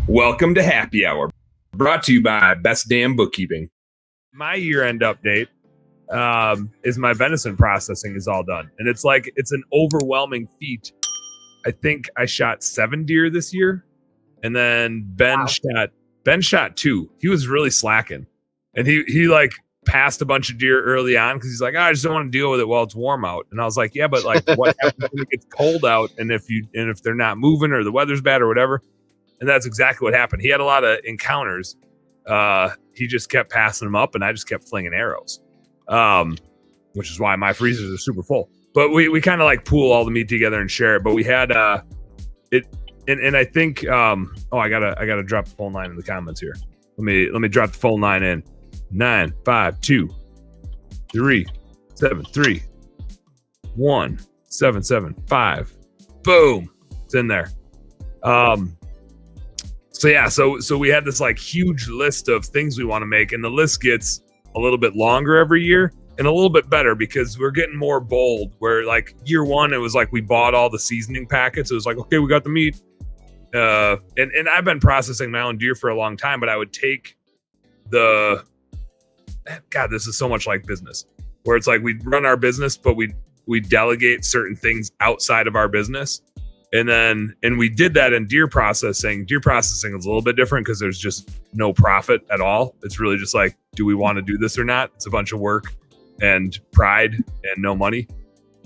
Welcome to Happy Hour, brought to you by Best Damn Bookkeeping. My year-end update is my venison processing is all done. And it's an overwhelming feat. I think I shot 7 deer this year. And then Ben shot 2. He was really slacking. And he like passed a bunch of deer early on because he's like, I just don't want to deal with it while it's warm out. And I was like, yeah, but like what happens when it gets cold out and if they're not moving or the weather's bad or whatever? And that's exactly what happened. He had a lot of encounters. He just kept passing them up and I just kept flinging arrows. Which is why my freezers are super full. But we kind of like pool all the meat together and share it. But we had it and I think I gotta drop the phone line in the comments here. Let me drop the phone line in. 9 5 2 3 7 3 1 7 7 5. Boom. It's in there. So we had this like huge list of things we want to make, and the list gets a little bit longer every year and a little bit better because we're getting more bold. Where like year one, it was like we bought all the seasoning packets. It was like, okay, we got the meat. And I've been processing my own deer for a long time, but I would take this is so much like business, where it's like we run our business, but we delegate certain things outside of our business. And we did that in deer processing. Deer processing is a little bit different because there's just no profit at all. It's really just like, do we want to do this or not? It's a bunch of work and pride and no money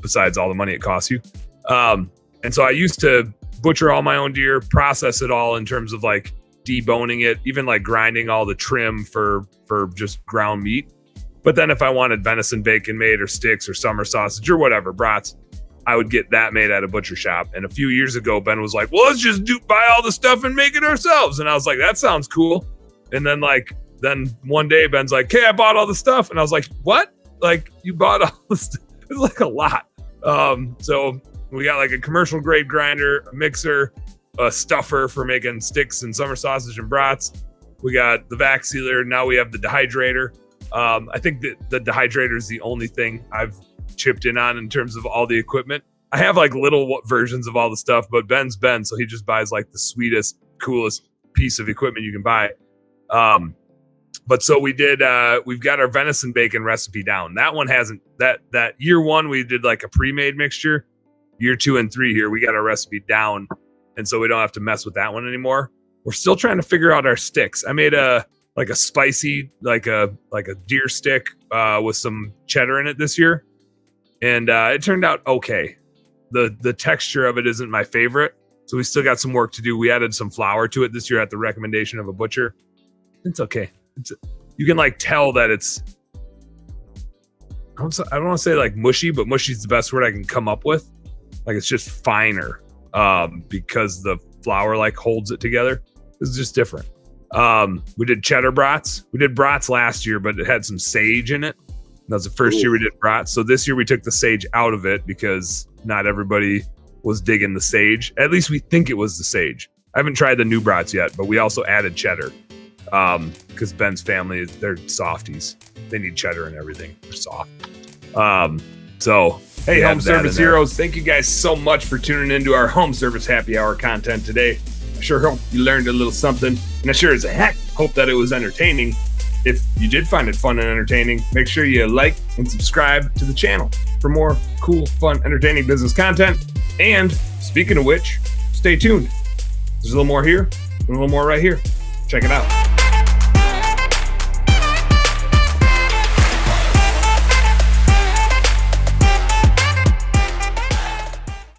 besides all the money it costs you. And so I used to butcher all my own deer, process it all in terms of like deboning it, even like grinding all the trim for just ground meat. But then if I wanted venison bacon made or sticks or summer sausage or whatever, brats, I would get that made at a butcher shop. And a few years ago, Ben was like, well, let's just buy all the stuff and make it ourselves. And I was like, that sounds cool. And then one day Ben's like, hey, I bought all the stuff. And I was like, what? Like you bought all the stuff? It's like a lot. So we got like a commercial grade grinder, a mixer, a stuffer for making sticks and summer sausage and brats. We got the vac sealer. Now we have the dehydrator. I think that the dehydrator is the only thing I've chipped in on in terms of all the equipment. I have like little versions of all the stuff, but Ben's Ben, so he just buys like the sweetest, coolest piece of equipment you can buy. But so we did, we've got our venison bacon recipe down. That one hasn't, that year one, we did like a pre-made mixture. Year 2 and 3 here, we got our recipe down. And so we don't have to mess with that one anymore. We're still trying to figure out our sticks. I made a spicy, like a deer stick with some cheddar in it this year. And it turned out okay. The texture of it isn't my favorite. So we still got some work to do. We added some flour to it this year at the recommendation of a butcher. It's okay. You can like tell that it's, I don't want to say like mushy, but mushy is the best word I can come up with. Like it's just finer because the flour like holds it together. It's just different. We did cheddar brats. We did brats last year, but it had some sage in it. That was the first year we did brats. So this year we took the sage out of it because not everybody was digging the sage. At least we think it was the sage. I haven't tried the new brats yet, but we also added cheddar because Ben's family, they're softies. They need cheddar and everything. They're soft. So, hey, home service heroes, thank you guys so much for tuning into our home service happy hour content today. I sure hope you learned a little something, and I sure as heck hope that it was entertaining. If you did find it fun and entertaining, make sure you like and subscribe to the channel for more cool, fun, entertaining business content. And speaking of which, stay tuned. There's a little more here and a little more right here. Check it out.